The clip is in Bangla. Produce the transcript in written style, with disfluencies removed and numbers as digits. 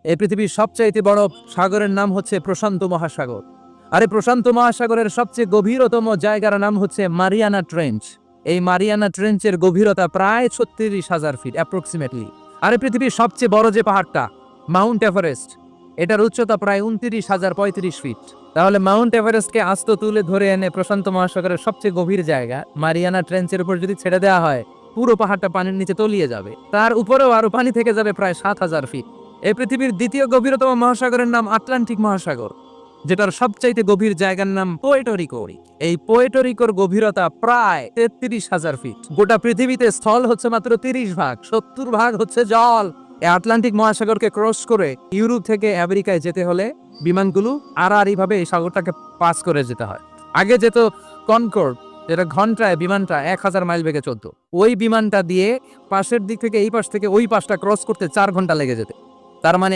এই পৃথিবীর সবচাইতে বড় সাগরের নাম হচ্ছে প্রশান্ত মহাসাগর। আর এই প্রশান্ত মহাসাগরের সবচেয়ে গভীরতম জায়গার নাম হচ্ছে মারিয়ানা ট্রেঞ্চ। এই মারিয়ানা ট্রেঞ্চের গভীরতা প্রায় 36,000 ফিট অ্যাপ্রক্সিমেটলি। আর এই পৃথিবীর সবচেয়ে বড় যে পাহাড়টা মাউন্ট এভারেস্ট, এটার উচ্চতা প্রায় 29,035 ফিট। তাহলে মাউন্ট এভারেস্টকে আস্ত তুলে ধরে এনে প্রশান্ত মহাসাগরের সবচেয়ে গভীর জায়গা মারিয়ানা ট্রেঞ্চের উপর যদি ছেড়ে দেওয়া হয়, পুরো পাহাড়টা পানির নিচে তলিয়ে যাবে। তার উপরেও আরো পানি থেকে যাবে প্রায় 7,000 ফিট। এই পৃথিবীর দ্বিতীয় গভীরতম মহাসাগরের নাম আটলান্টিক মহাসাগর, যেটার সবচাইতে গভীর জায়গার নাম পোয়েটোরিকো। এই পোয়েটোরিকোর গভীরতা প্রায় 33,000 ফিট। গোটা পৃথিবীতে স্থল হচ্ছে মাত্র 30 ভাগ, 70 ভাগ হচ্ছে জল। এই আটলান্টিক মহাসাগরকে ক্রস করে ইউরোপ থেকে আমেরিকায় যেতে হলে বিমানগুলো আড়াআড়িভাবে এই সাগরটাকে পাস করে যেতে হয়। আগে যেত কনকর্ড, যেটা ঘন্টায় বিমানটা 1000 মাইল বেগে চলতো। ওই বিমানটা দিয়ে পাশের দিক থেকে এই পাশ থেকে ওই পাশটা ক্রস করতে 4 ঘন্টা লেগে যেত। তার মানে